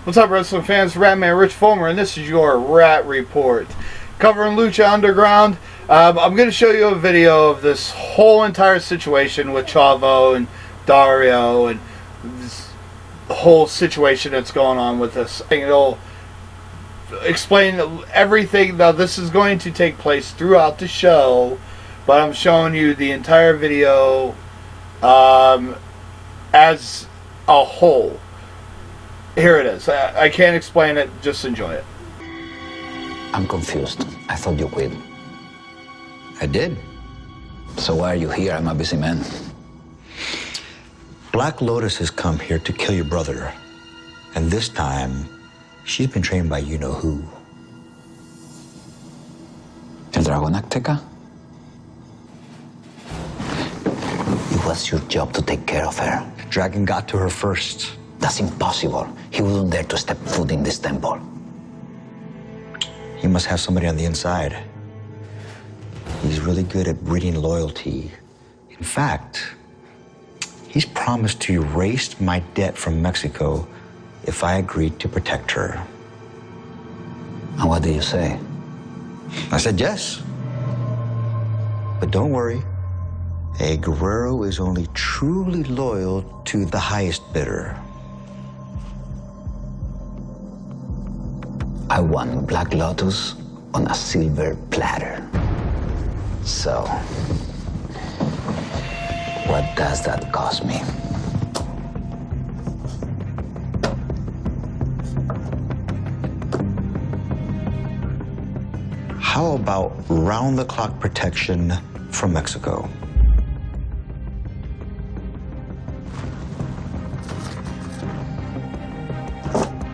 What's up, wrestling fans? Ratman Rich Fulmer, and this is your Ratt Report. Covering Lucha Underground. I'm going to show you a video of this whole entire situation with Chavo and Dario and this whole situation that's going on with this. It'll explain everything. Now, this is going to take place throughout the show, but I'm showing you the entire video as a whole. Here it is. I can't explain it. Just enjoy it. I'm confused. I thought you quit. I did. So why are you here? I'm a busy man. Black Lotus has come here to kill your brother. And this time, she's been trained by you-know-who. El Dragón Azteca? It was your job to take care of her. Dragon got to her first. That's impossible. He wouldn't dare to step foot in this temple. He must have somebody on the inside. He's really good at breeding loyalty. In fact, he's promised to erase my debt from Mexico if I agreed to protect her. And what did you say? I said yes. But don't worry. A guerrero is only truly loyal to the highest bidder. I want Black Lotus on a silver platter. So, what does that cost me? How about round-the-clock protection from Mexico?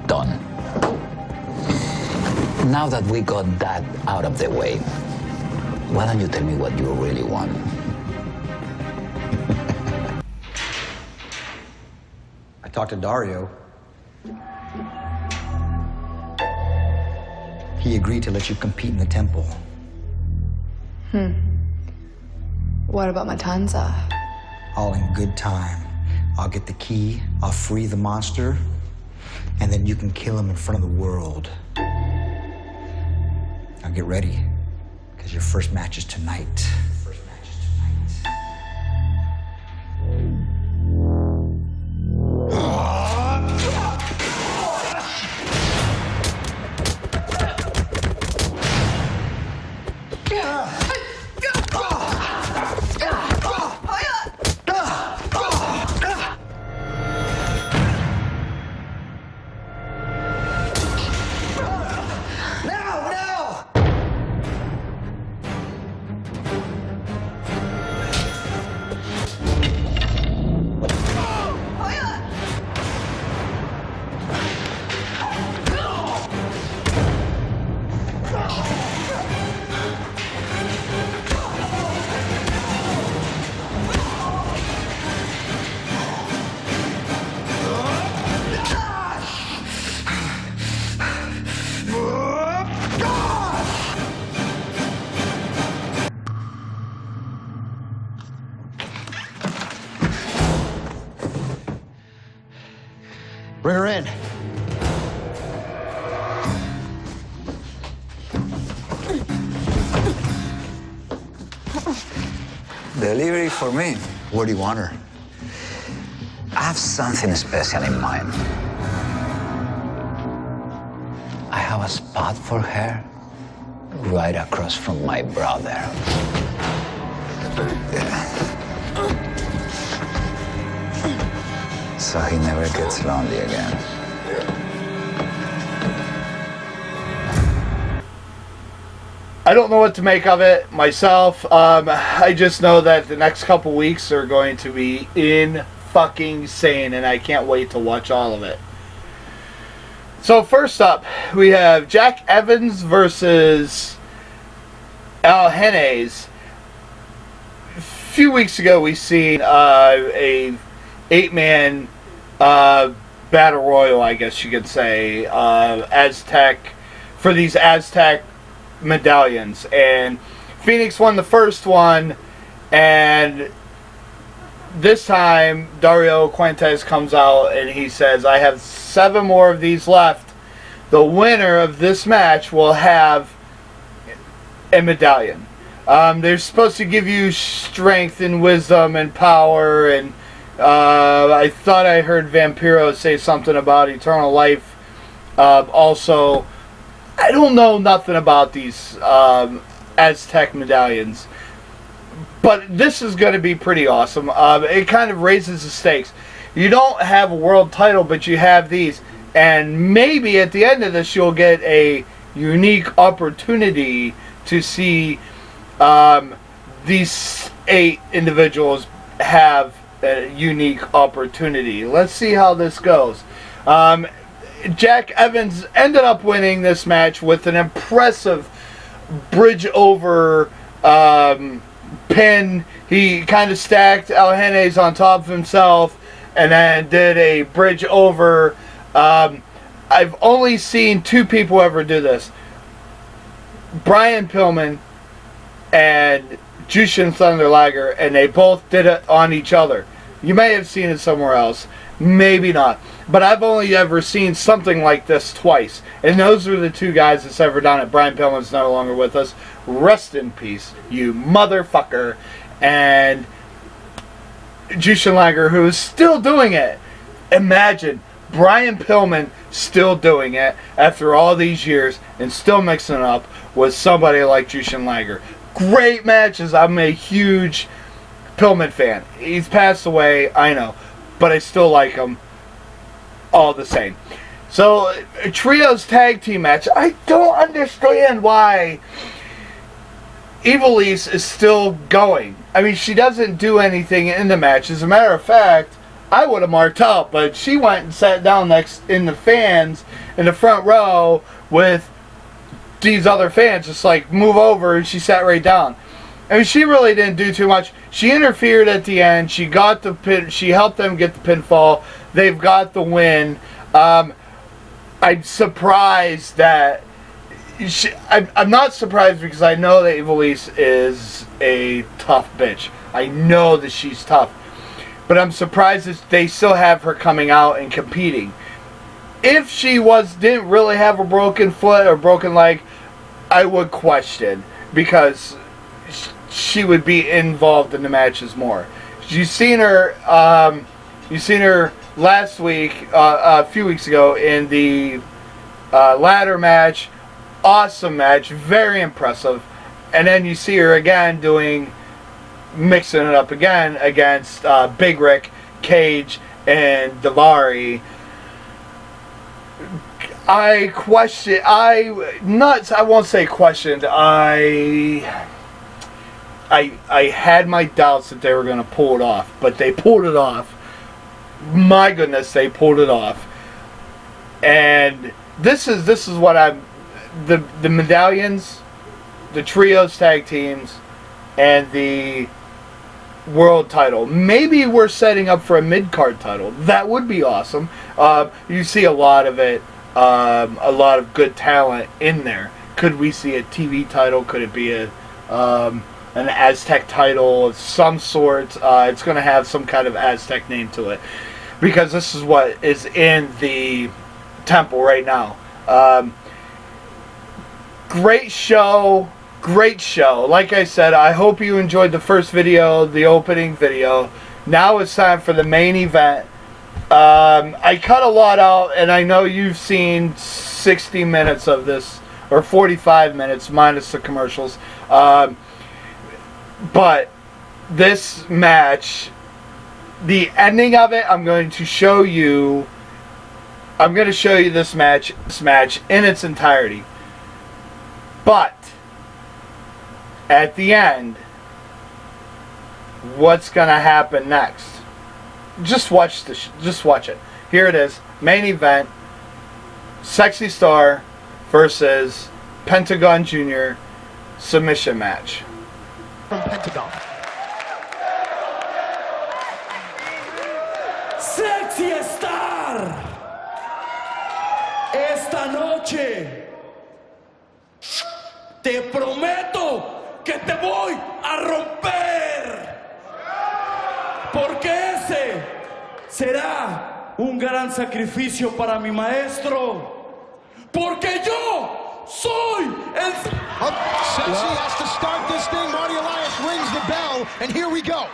Done. Now that we got that out of the way, why don't you tell me what you really want? I talked to Dario. He agreed to let you compete in the temple. What about Matanza? All in good time. I'll get the key, I'll free the monster, and then you can kill him in front of the world. Now get ready, because your first match is tonight. Bring her in. Delivery for me. Where do you want her? I have something special in mind. I have a spot for her right across from my brother. So he never gets lonely again. I don't know what to make of it myself. I just know that the next couple weeks are going to be insane, and I can't wait to watch all of it. So first up, we have Jack Evans versus Al Hennes. A few weeks ago, we seen a 8-man battle royal, I guess you could say, Aztec, for these Aztec medallions, and Phoenix won the first one, and this time, Dario Fuentes comes out and he says, I have 7 more of these left. The winner of this match will have a medallion. They're supposed to give you strength and wisdom and power, and I thought I heard Vampiro say something about eternal life. Also, I don't know nothing about these Aztec medallions, but this is going to be pretty awesome. It kind of raises the stakes. You don't have a world title, but you have these, and maybe at the end of this you'll get a unique opportunity to see these 8 individuals have a unique opportunity. Let's see how this goes. Jack Evans ended up winning this match with an impressive bridge over pin. He kind of stacked El Jenes on top of himself and then did a bridge over. I've only seen 2 people ever do this. Brian Pillman and Jushin Thunder Liger, and they both did it on each other. You may have seen it somewhere else, maybe not, but I've only ever seen something like this twice, and those are the 2 guys that's ever done it. Brian Pillman's no longer with us. Rest in peace, you motherfucker. And Jushin Liger, who is still doing it. Imagine Brian Pillman still doing it after all these years and still mixing it up with somebody like Jushin Liger. Great matches. I'm a huge Pillman fan. He's passed away, I know, but I still like him all the same. So, a trios tag team match. I don't understand why Ivelisse is still going. I mean, she doesn't do anything in the match. As a matter of fact, I would have marked out, but she went and sat down next in the fans in the front row with these other fans, just like move over, and she sat right down. I mean, she really didn't do too much. She interfered at the end. She got the pin. She helped them get the pinfall. They've got the win. I'm surprised that I'm not surprised because I know that Ivelisse is a tough bitch. I know that she's tough, but I'm surprised that they still have her coming out and competing. If she didn't really have a broken foot or broken leg, I would question, because she would be involved in the matches more. You've seen her last week, a few weeks ago in the ladder match. Awesome match, very impressive. And then you see her again mixing it up again against Big Rick, Cage, and Daivari. I won't say questioned. I had my doubts that they were going to pull it off, but they pulled it off. My goodness, they pulled it off. And this is what the medallions, the trios tag teams, and the world title. Maybe we're setting up for a mid-card title. That would be awesome. You see a lot of it, a lot of good talent in there. Could we see a TV title? Could it be an Aztec title of some sort? It's going to have some kind of Aztec name to it, because this is what is in the temple right now. Great show. Great show. Like I said, I hope you enjoyed the first video, the opening video. Now it's time for the main event. I cut a lot out, and I know you've seen 60 minutes of this, or 45 minutes minus the commercials. But this match, the ending of it, I'm going to show you this match in its entirety. But at the end, what's gonna happen next? Just watch it. Here it is. Main event: Sexy Star versus Pentagon Jr. submission match. From Pentagon. Sexy Star. Esta noche te prometo que te voy a romper. ¿Por qué? gran sacrificio para mi maestro, porque yo soy el... Sexy has to start this thing. Marty Elias rings the bell, and here we go.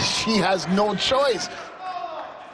She has no choice.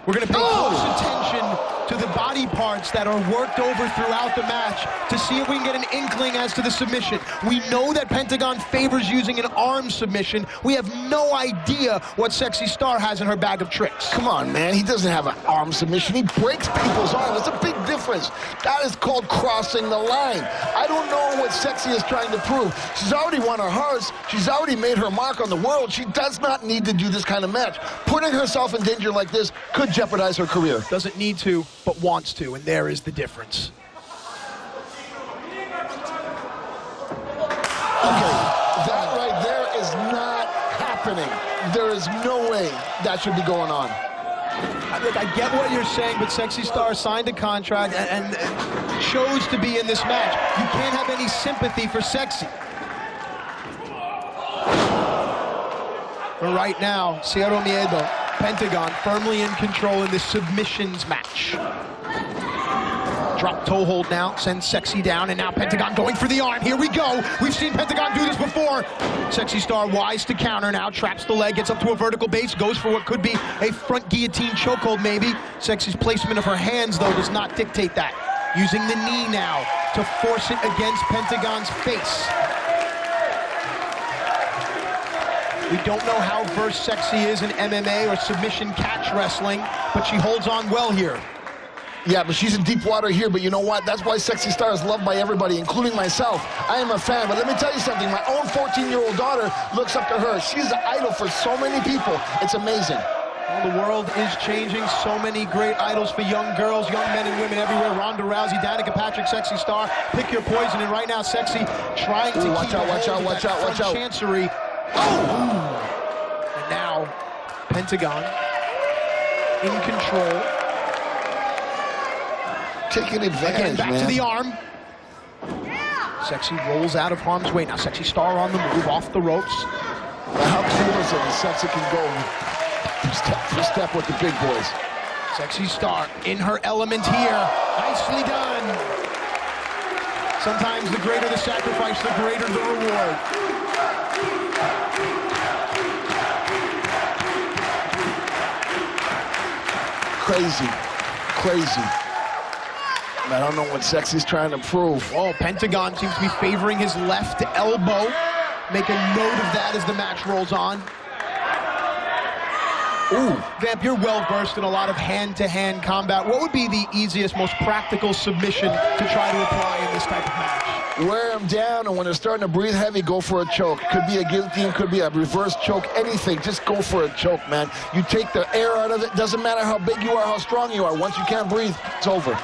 We're going to pay close attention to the body parts that are worked over throughout the match to see if we can get an inkling as to the submission. We know that Pentagon favors using an arm submission. We have no idea what Sexy Star has in her bag of tricks. Come on, man. He doesn't have an arm submission. He breaks people's arms. That's a big difference. That is called crossing the line. I don't know what Sexy is trying to prove. She's already won her hearts. She's already made her mark on the world. She does not need to do this kind of match. Putting herself in danger like this could jeopardize her career. Doesn't need to, but wants to, and there is the difference. Okay, that right there is not happening. There is no way that should be going on. Look, I get what you're saying, but Sexy Star signed a contract and chose to be in this match. You can't have any sympathy for Sexy. But right now, Cero Miedo, Pentagon, firmly in control in this submissions match. Drop toe hold now, sends Sexy down, and now Pentagon going for the arm. Here we go. We've seen Pentagon do this before. Sexy Star wise to counter now, traps the leg, gets up to a vertical base, goes for what could be a front guillotine chokehold maybe. Sexy's placement of her hands, though, does not dictate that. Using the knee now to force it against Pentagon's face. We don't know how versed Sexy is in MMA or submission catch wrestling, but she holds on well here. Yeah, but she's in deep water here, but you know what? That's why Sexy Star is loved by everybody, including myself. I am a fan, but let me tell you something. My own 14-year-old daughter looks up to her. She's an idol for so many people. It's amazing. Well, the world is changing. So many great idols for young girls, young men and women everywhere. Ronda Rousey, Danica Patrick, Sexy Star. Pick your poison, and right now, Sexy trying to watch out, watch out, watch out, watch out. Chancery. Oh! And now, Pentagon in control. Taking advantage, again, back man. To the arm. Sexy rolls out of harm's way. Now Sexy Star on the move, off the ropes. Well, how cool is it that Sexy can go step for step with the big boys? Sexy Star in her element here. Nicely done. Sometimes the greater the sacrifice, the greater the reward. Crazy, crazy. I don't know what Sexy's trying to prove. Oh, Pentagon seems to be favoring his left elbow. Make a note of that as the match rolls on. Ooh, Vamp, you're well-versed in a lot of hand-to-hand combat. What would be the easiest, most practical submission to try to apply in this type of match? Wear them down, and when they're starting to breathe heavy, go for a choke. Could be a guillotine, could be a reverse choke, anything. Just go for a choke, man. You take the air out of it. Doesn't matter how big you are, how strong you are. Once you can't breathe, it's over.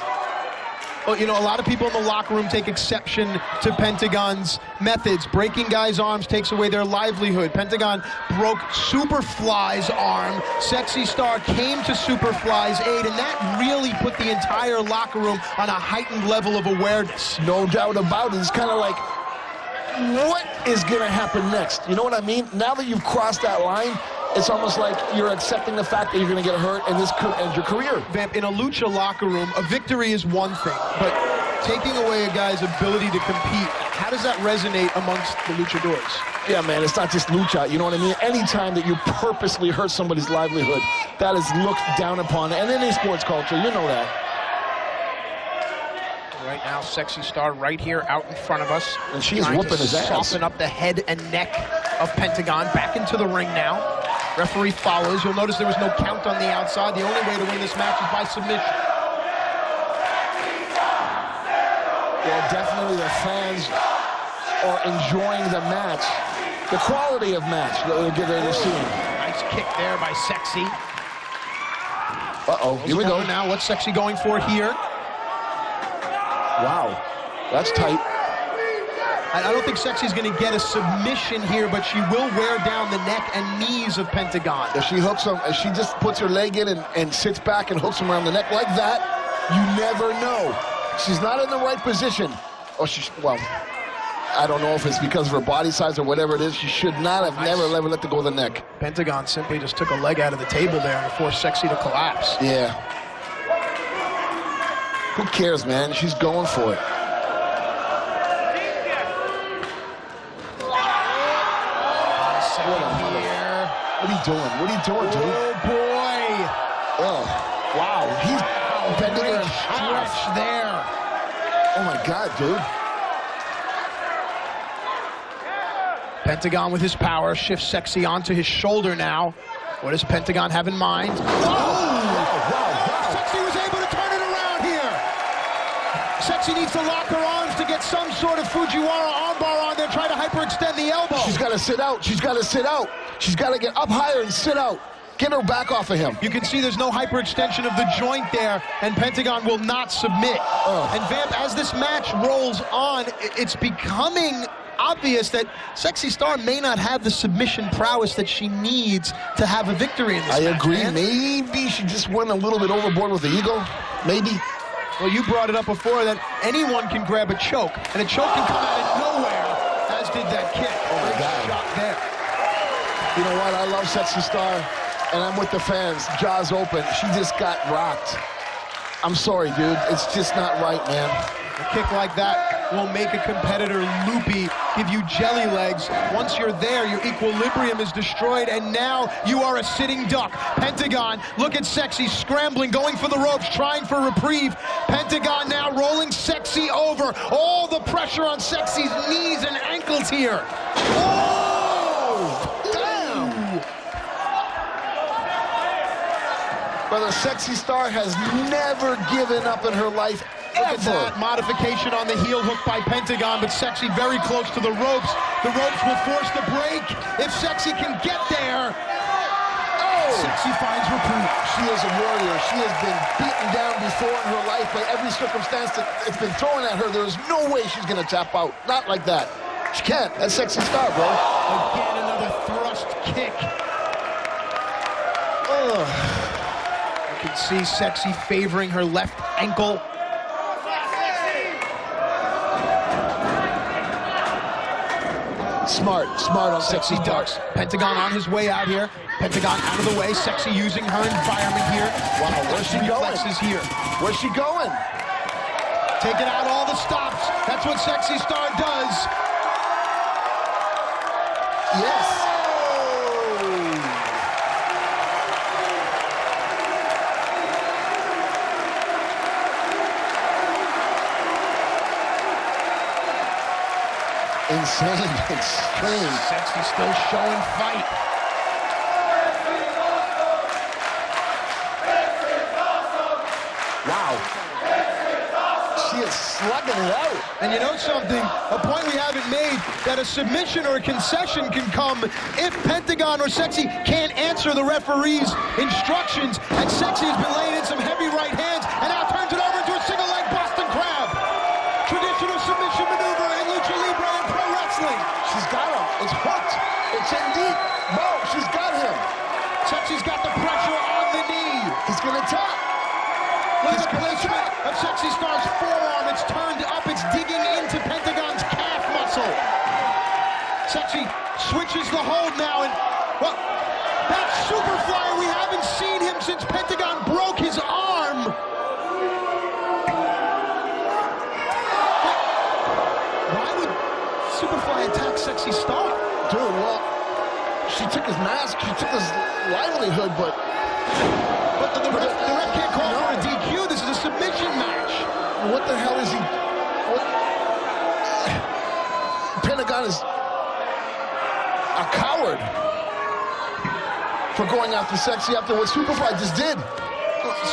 Well, you know, a lot of people in the locker room take exception to Pentagon's methods. Breaking guys' arms takes away their livelihood. Pentagon broke Superfly's arm. Sexy Star came to Superfly's aid, and that really put the entire locker room on a heightened level of awareness. No doubt about it. It's kind of like, what is going to happen next? You know what I mean? Now that you've crossed that line, it's almost like you're accepting the fact that you're going to get hurt, and this could end your career. Vamp, in a Lucha locker room, a victory is one thing, but taking away a guy's ability to compete, how does that resonate amongst the luchadors? Yeah, man, it's not just Lucha, you know what I mean? Anytime that you purposely hurt somebody's livelihood, that is looked down upon, and in any sports culture, you know that. Right now, Sexy Star right here out in front of us. And she's whooping his ass. Soften up the head and neck of Pentagon. Back into the ring now. Referee follows. You'll notice there was no count on the outside. The only way to win this match is by submission. Well, definitely the fans are enjoying the match. The quality of match that they're seeing. Nice kick there by Sexy. Uh-oh, here we go. Now, what's Sexy going for here? Wow, that's tight. I don't think Sexy's going to get a submission here, but she will wear down the neck and knees of Pentagon. If she hooks him, if she just puts her leg in and sits back and hooks him around the neck like that, you never know. She's not in the right position. Oh, well, I don't know if it's because of her body size or whatever it is. She should not have never let the go of the neck. Pentagon simply just took a leg out of the table there and forced Sexy to collapse. Yeah. Who cares, man? She's going for it. What are you doing? What are you doing, dude? Oh, boy. Oh, wow. He's bending her in half. Stretch there. Oh, my God, dude. Pentagon with his power shifts Sexy onto his shoulder now. What does Pentagon have in mind? Oh! Sexy was able to turn it around here. Sexy needs to lock her arms to get some sort of Fujiwara armbar on there, try to hyperextend the elbow. She's got to sit out. She's got to sit out. She's got to get up higher and sit out. Get her back off of him. You can see there's no hyperextension of the joint there, and Pentagon will not submit. And Vamp, as this match rolls on, it's becoming obvious that Sexy Star may not have the submission prowess that she needs to have a victory in this match. I agree. Man. Maybe she just went a little bit overboard with the ego. Maybe. Well, you brought it up before that anyone can grab a choke, and a choke can come out of nowhere, as did that kick. Oh, my God. Shot there. You know what? I love Sexy Star, and I'm with the fans. Jaws open. She just got rocked. I'm sorry, dude. It's just not right, man. A kick like that will make a competitor loopy, give you jelly legs. Once you're there, your equilibrium is destroyed, and now you are a sitting duck. Pentagon, look at Sexy, scrambling, going for the ropes, trying for reprieve. Pentagon now rolling Sexy over. All the pressure on Sexy's knees and ankles here. Oh! Damn! Brother, Sexy Star has never given up in her life. Look at that modification on the heel hook by Pentagon, but Sexy very close to the ropes. The ropes will force the break. If Sexy can get there, Sexy finds reprieve. She is a warrior. She has been beaten down before in her life by every circumstance that's been thrown at her. There's no way she's going to tap out. Not like that. She can't. That's Sexy Star, bro. Again, another thrust kick. You can see Sexy favoring her left ankle. Smart on Sexy ducks. Pentagon on his way out here. Pentagon out of the way. Sexy using her environment here. Wow, where's she going? Reflexes here. Where's she going? Taking out all the stops. That's what Sexy Star does. Yes. Insane, extreme. Sexy still showing fight. Wow. She is slugging it out. And you know something? A point we haven't made, that a submission or a concession can come if Pentagon or Sexy can't answer the referee's instructions. And Sexy has been laying in some heavy right hands and now turns it over into a single leg Boston Crab. Traditional submission maneuver in Lucha Libre and pro wrestling. She's got him. It's hooked. It's in deep. Bo, she's got him. Sexy's got the pressure on the knee. He's gonna tap. Look at the placement of Sexy Star's forearm. It's turned up. It's digging into Pentagon's calf muscle. Sexy switches the hold now, and well, that Superflyer, we haven't seen him since Pentagon broke his arm. Why would Superfly attack Sexy Star? Dude, well, she took his mask, she took his livelihood, but the ref can't call for a DQ. This is a submission match. what the hell is he? Pentagon is a coward for going after Sexy after what Superfly just did.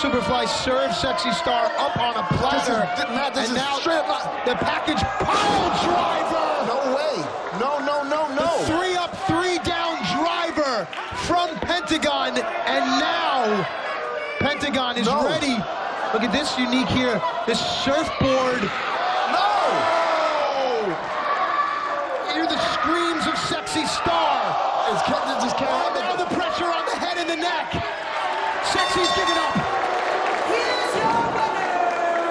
Superfly serves Sexy Star up on a platter. This is now straight up. the package pile driver. No way. No. The 3 up, 3 down driver from Pentagon, and now Pentagon is ready. Look at this unique here. This surfboard. No! Hear the screams of Sexy Star. Just can't And happen. now the pressure on the head and the neck. Sexy's giving up. Here's your winner,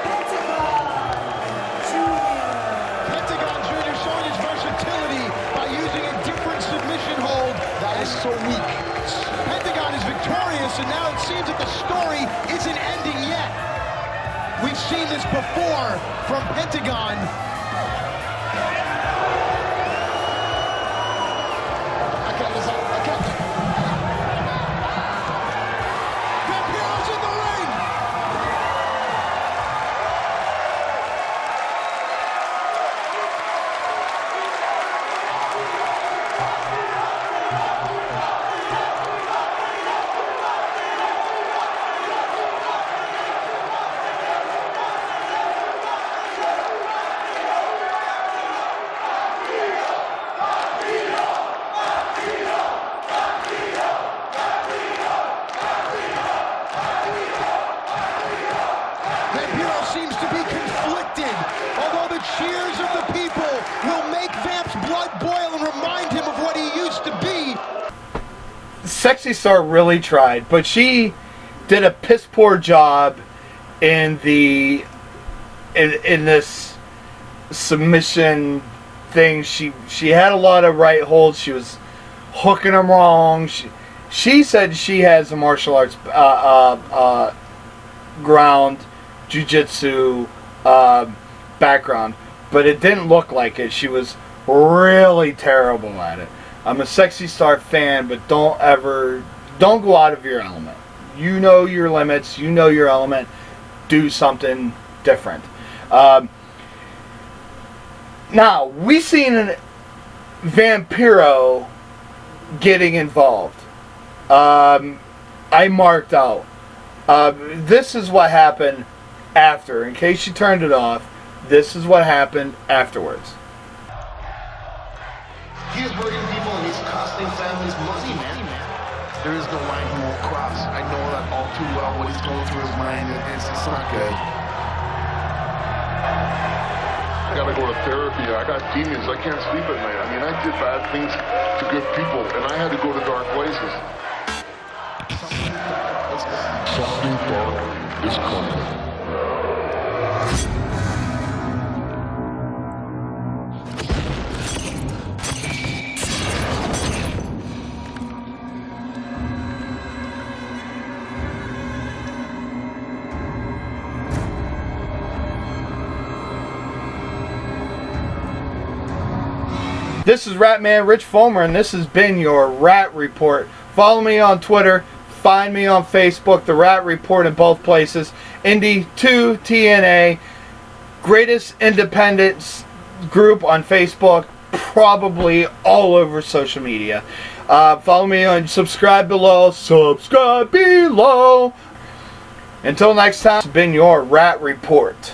Pentagon Jr. Pentagon Jr. so weak. Pentagon is victorious, and now it seems that the story isn't ending yet. We've seen this before from Pentagon. Vampiro's in the ring! Vampiro seems to be conflicted, although the cheers of the people will make Vamp's blood boil and remind him of what he used to be. Sexy Star really tried, but she did a piss poor job in the in this submission thing. She had a lot of right holds. She was hooking them wrong. She said she has a martial arts ground, jiu-jitsu background, but it didn't look like it. She was really terrible at it. I'm a Sexy Star fan, but don't go out of your element. You know your limits. You know your element. Do something different. Now, we seen Vampiro getting involved. I marked out. This is what happened after. In case you turned it off, this is what happened afterwards. He's hurting people and he's costing families money, man. There is no line he won't cross. I know that all too well what he's going through his mind, and it's not good. I gotta go to therapy. I got demons. I can't sleep at night. I mean, I did bad things to good people, and I had to go to dark places. Something dark is coming. This is Ratman Rich Fomer, and this has been your Ratt Report. Follow me on Twitter. Find me on Facebook, The Ratt Report in both places. Indy2TNA, greatest independence group on Facebook, probably all over social media. Follow me on, subscribe below. Until next time, it's been your Ratt Report.